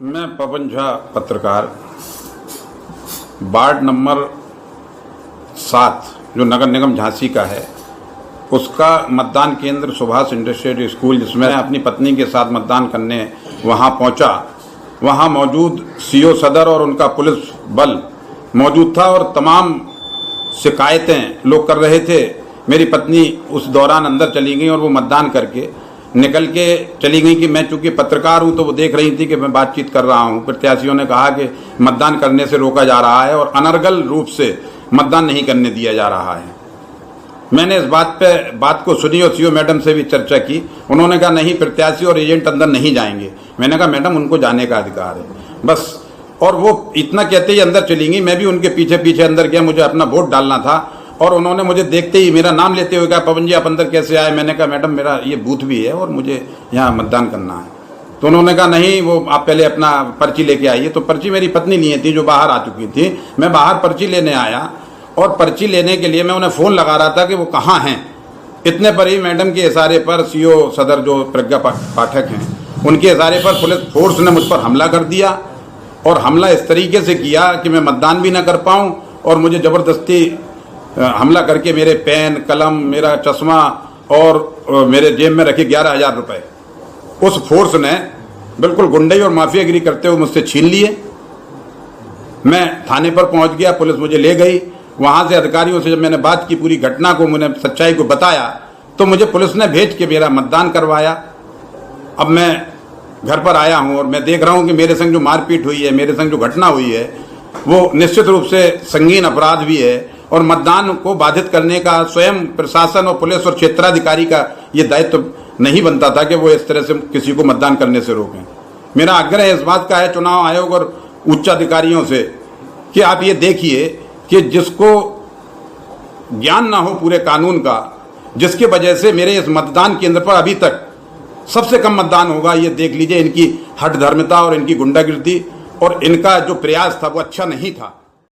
मैं पवन झा पत्रकार ward number 7 जो नगर निगम झांसी का है उसका मतदान केंद्र सुभाष इंडस्ट्रियल स्कूल जिसमें अपनी पत्नी के साथ मतदान करने वहां पहुंचा। वहां मौजूद सीओ सदर और उनका पुलिस बल मौजूद था और तमाम शिकायतें लोग कर रहे थे। मेरी पत्नी उस दौरान अंदर चली गई और वो मतदान करके निकल के चली गई कि मैं चूंकि पत्रकार हूं तो वो देख रही थी कि मैं बातचीत कर रहा हूं। प्रत्याशियों ने कहा कि मतदान करने से रोका जा रहा है और अनर्गल रूप से मतदान नहीं करने दिया जा रहा है। मैंने इस बात को सुनी और सीओ मैडम से भी चर्चा की। उन्होंने कहा नहीं, प्रत्याशी और एजेंट अंदर नहीं जाएंगे। मैंने कहा मैडम उनको जाने का अधिकार है बस। और वो इतना कहते ही अंदर चली गई। मैं भी उनके पीछे पीछे अंदर गया, मुझे अपना वोट डालना था और उन्होंने मुझे देखते ही मेरा नाम लेते हुए कहा पवन जी आप अंदर कैसे आए। मैंने कहा मैडम मेरा ये बूथ भी है और मुझे यहाँ मतदान करना है। तो उन्होंने कहा नहीं, वो आप पहले अपना पर्ची लेके आइए। तो पर्ची मेरी पत्नी लिए थी जो बाहर आ चुकी थी। मैं बाहर पर्ची लेने आया और पर्ची लेने के लिए मैं उन्हें फोन लगा रहा था कि वो कहाँ हैं। इतने पर ही मैडम के इशारे पर सीओ सदर जो प्रज्ञा पाठक हैं उनके इशारे पर पुलिस फोर्स ने मुझ पर हमला कर दिया और हमला इस तरीके से किया कि मैं मतदान भी ना कर पाऊं और मुझे जबरदस्ती हमला करके मेरे पेन, कलम, मेरा चश्मा और मेरे जेब में रखे 11,000 रुपए उस फोर्स ने बिल्कुल गुंडई और माफियागिरी करते हुए मुझसे छीन लिए। मैं थाने पर पहुंच गया, पुलिस मुझे ले गई। वहां से अधिकारियों से जब मैंने बात की, पूरी घटना को मैंने सच्चाई को बताया तो मुझे पुलिस ने भेज के मेरा मतदान करवाया। अब मैं घर पर आया हूं और मैं देख रहा हूं कि मेरे संग जो मारपीट हुई है, मेरे संग जो घटना हुई है वो निश्चित रूप से संगीन अपराध भी है और मतदान को बाधित करने का स्वयं प्रशासन और पुलिस और क्षेत्राधिकारी का ये दायित्व नहीं बनता था कि वो इस तरह से किसी को मतदान करने से रोकें। मेरा आग्रह इस बात का है चुनाव आयोग और उच्च अधिकारियों से कि आप ये देखिए कि जिसको ज्ञान ना हो पूरे कानून का, जिसके वजह से मेरे इस मतदान केंद्र पर अभी तक सबसे कम मतदान होगा, ये देख लीजिए। इनकी हठधर्मिता और इनकी गुंडागिर्दी और इनका जो प्रयास था वो अच्छा नहीं था।